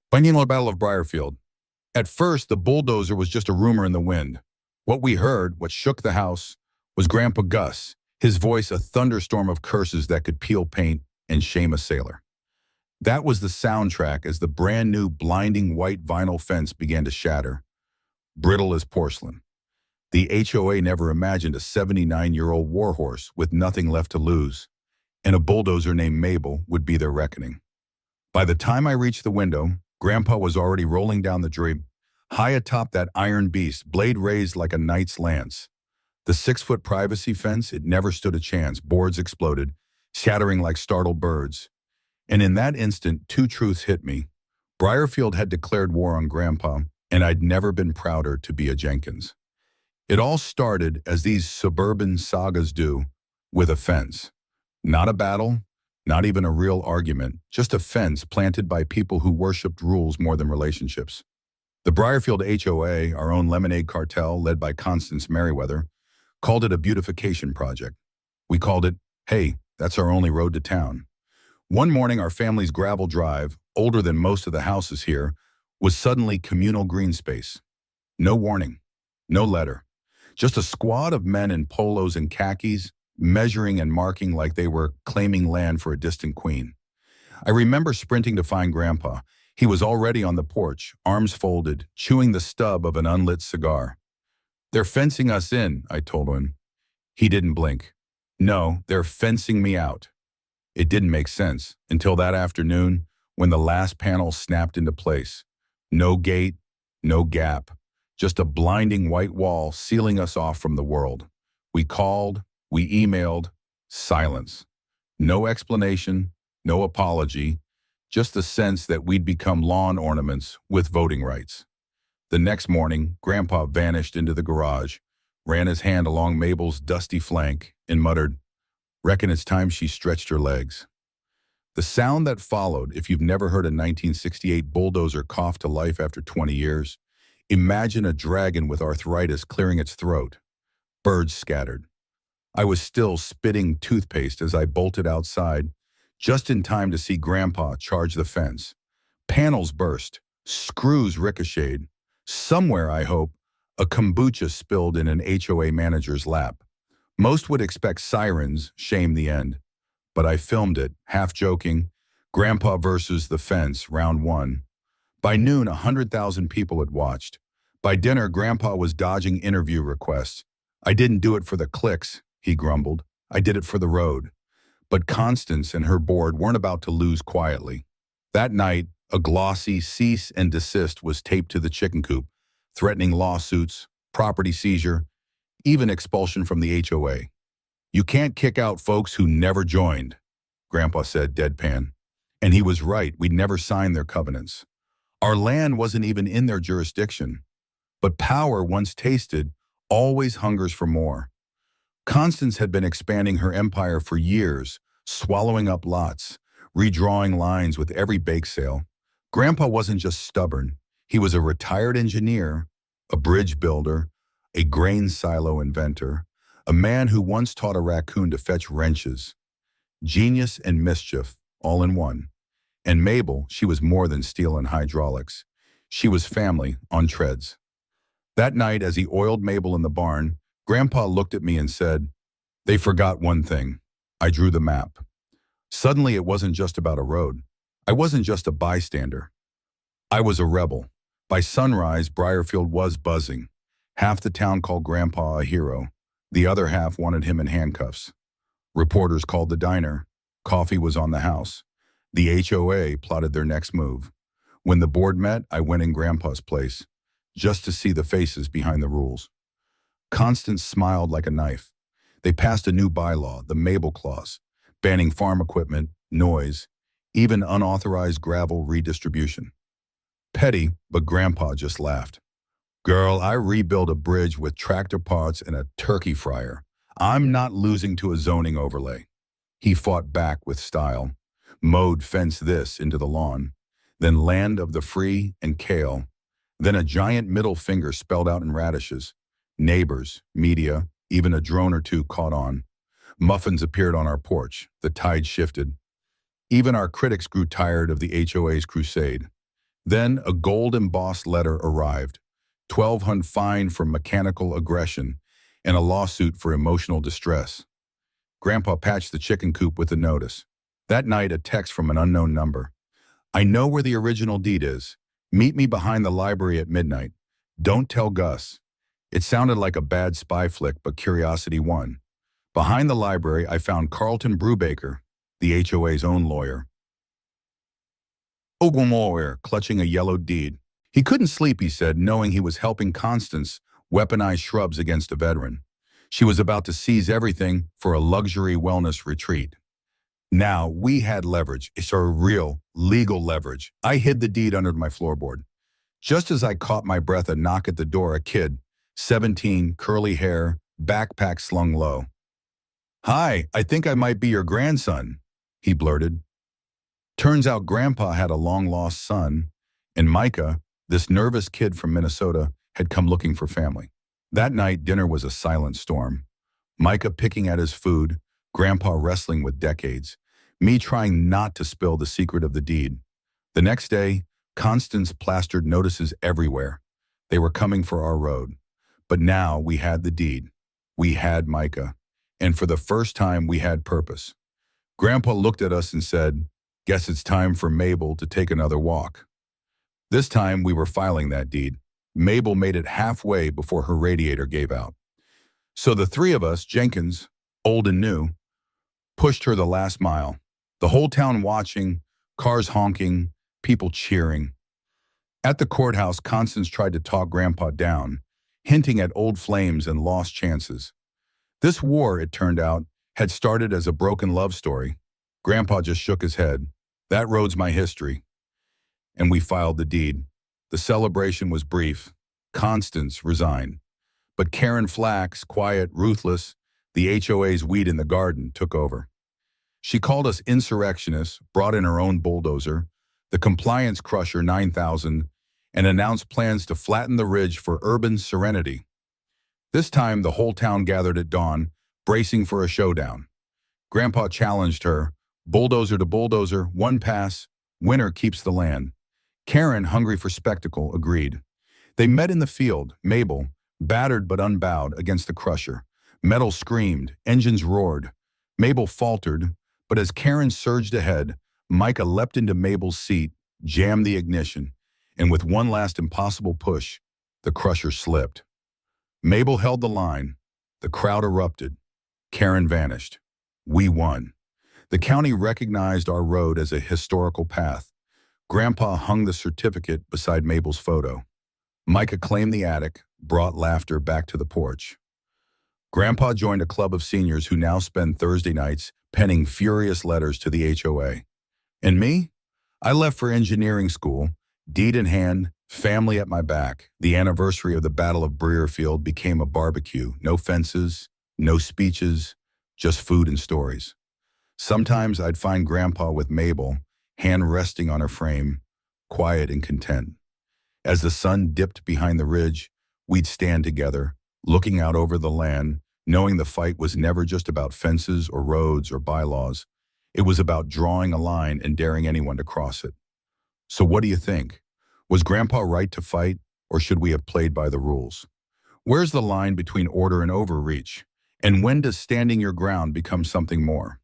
Final Battle of Briarfield. At first, the bulldozer was just a rumor in the wind. What we heard, what shook the house, was Grandpa Gus, his voice a thunderstorm of curses that could peel paint and shame a sailor. That was the soundtrack as the brand new blinding white vinyl fence began to shatter, brittle as porcelain. The HOA never imagined a 79-year-old warhorse with nothing left to lose, and a bulldozer named Mabel would be their reckoning. By the time I reached the window, Grandpa was already rolling down the drape, high atop that iron beast, blade raised like a knight's lance. The 6-foot privacy fence, it never stood a chance. Boards exploded, shattering like startled birds. And in that instant, two truths hit me. Briarfield had declared war on Grandpa, and I'd never been prouder to be a Jenkins. It all started, as these suburban sagas do, with a fence. Not a battle, not even a real argument, just a fence planted by people who worshipped rules more than relationships. The Briarfield HOA, our own lemonade cartel led by Constance Merriweather, called it a beautification project. We called it, hey, that's our only road to town. One morning, our family's gravel drive, older than most of the houses here, was suddenly communal green space. No warning, no letter. Just a squad of men in polos and khakis, measuring and marking like they were claiming land for a distant queen. I remember sprinting to find Grandpa. He was already on the porch, arms folded, chewing the stub of an unlit cigar. "They're fencing us in," I told him. He didn't blink. "No, they're fencing me out." It didn't make sense until that afternoon when the last panel snapped into place. No gate, no gap, just a blinding white wall sealing us off from the world. We called, we emailed, silence. No explanation, no apology, just the sense that we'd become lawn ornaments with voting rights. The next morning, Grandpa vanished into the garage, ran his hand along Mabel's dusty flank, and muttered, "Reckon it's time she stretched her legs." The sound that followed, if you've never heard a 1968 bulldozer cough to life after 20 years, imagine a dragon with arthritis clearing its throat. Birds scattered. I was still spitting toothpaste as I bolted outside, just in time to see Grandpa charge the fence. Panels burst, screws ricocheted. Somewhere, I hope, a kombucha spilled in an HOA manager's lap. Most would expect sirens, shame the end. But I filmed it, half joking, Grandpa versus the fence, round one. By noon, 100,000 people had watched. By dinner, Grandpa was dodging interview requests. "I didn't do it for the clicks," he grumbled. "I did it for the road." But Constance and her board weren't about to lose quietly. That night, a glossy cease and desist was taped to the chicken coop, threatening lawsuits, property seizure, even expulsion from the HOA. "You can't kick out folks who never joined," Grandpa said deadpan. And he was right, we'd never signed their covenants. Our land wasn't even in their jurisdiction. But power, once tasted, always hungers for more. Constance had been expanding her empire for years, swallowing up lots, redrawing lines with every bake sale. Grandpa wasn't just stubborn. He was a retired engineer, a bridge builder, a grain silo inventor, a man who once taught a raccoon to fetch wrenches. Genius and mischief, all in one. And Mabel, she was more than steel and hydraulics. She was family on treads. That night, as he oiled Mabel in the barn, Grandpa looked at me and said, "They forgot one thing." I drew the map. Suddenly, it wasn't just about a road. I wasn't just a bystander. I was a rebel. By sunrise, Briarfield was buzzing. Half the town called Grandpa a hero. The other half wanted him in handcuffs. Reporters called the diner. Coffee was on the house. The HOA plotted their next move. When the board met, I went in Grandpa's place, just to see the faces behind the rules. Constance smiled like a knife. They passed a new bylaw, the Mabel Clause, banning farm equipment, noise, even unauthorized gravel redistribution. Petty, but Grandpa just laughed. "Girl, I rebuilt a bridge with tractor parts and a turkey fryer. I'm not losing to a zoning overlay." He fought back with style. Mowed fence this into the lawn, then land of the free and kale, then a giant middle finger spelled out in radishes. Neighbors, media, even a drone or two caught on. Muffins appeared on our porch. The tide shifted. Even our critics grew tired of the HOA's crusade. Then a gold-embossed letter arrived, 1200 fine for mechanical aggression and a lawsuit for emotional distress. Grandpa patched the chicken coop with a notice. That night, a text from an unknown number. I know where the original deed is. Meet me behind the library at midnight. Don't tell Gus. It sounded like a bad spy flick, but curiosity won. Behind the library, I found Carlton Brubaker, the HOA's own lawyer. Ogumaware, clutching a yellow deed. He couldn't sleep, he said, knowing he was helping Constance weaponize shrubs against a veteran. She was about to seize everything for a luxury wellness retreat. Now, we had leverage. It's our real, legal leverage. I hid the deed under my floorboard. Just as I caught my breath, a knock at the door, a kid, 17, curly hair, backpack slung low. Hi, I think I might be your grandson, he blurted. Turns out Grandpa had a long-lost son, and Micah, this nervous kid from Minnesota, had come looking for family. That night, dinner was a silent storm. Micah picking at his food, Grandpa wrestling with decades, me trying not to spill the secret of the deed. The next day, Constance plastered notices everywhere. They were coming for our road. But now we had the deed. We had Micah. And for the first time, we had purpose. Grandpa looked at us and said, "Guess it's time for Mabel to take another walk." This time, we were filing that deed. Mabel made it halfway before her radiator gave out. So the three of us, Jenkins, old and new, pushed her the last mile. The whole town watching, cars honking, people cheering. At the courthouse, Constance tried to talk Grandpa down, hinting at old flames and lost chances. This war, it turned out, had started as a broken love story. Grandpa just shook his head. That road's my history. And we filed the deed. The celebration was brief. Constance resigned. But Karen Flax, quiet, ruthless, the HOA's weed in the garden, took over. She called us insurrectionists, brought in her own bulldozer, the Compliance Crusher 9000, and announced plans to flatten the ridge for urban serenity. This time, the whole town gathered at dawn, bracing for a showdown. Grandpa challenged her, bulldozer to bulldozer, one pass, winner keeps the land. Karen, hungry for spectacle, agreed. They met in the field, Mabel, battered but unbowed, against the crusher. Metal screamed, engines roared. Mabel faltered, but as Karen surged ahead, Micah leapt into Mabel's seat, jammed the ignition, and with one last impossible push, the crusher slipped. Mabel held the line. The crowd erupted. Karen vanished. We won. The county recognized our road as a historical path. Grandpa hung the certificate beside Mabel's photo. Micah claimed the attic, brought laughter back to the porch. Grandpa joined a club of seniors who now spend Thursday nights penning furious letters to the HOA. And me? I left for engineering school, deed in hand, family at my back. The anniversary of the Battle of Breerfield became a barbecue. No fences, no speeches, just food and stories. Sometimes I'd find Grandpa with Mabel, hand resting on her frame, quiet and content. As the sun dipped behind the ridge, we'd stand together, looking out over the land, knowing the fight was never just about fences or roads or bylaws. It was about drawing a line and daring anyone to cross it. So what do you think? Was Grandpa right to fight, or should we have played by the rules? Where's the line between order and overreach? And when does standing your ground become something more?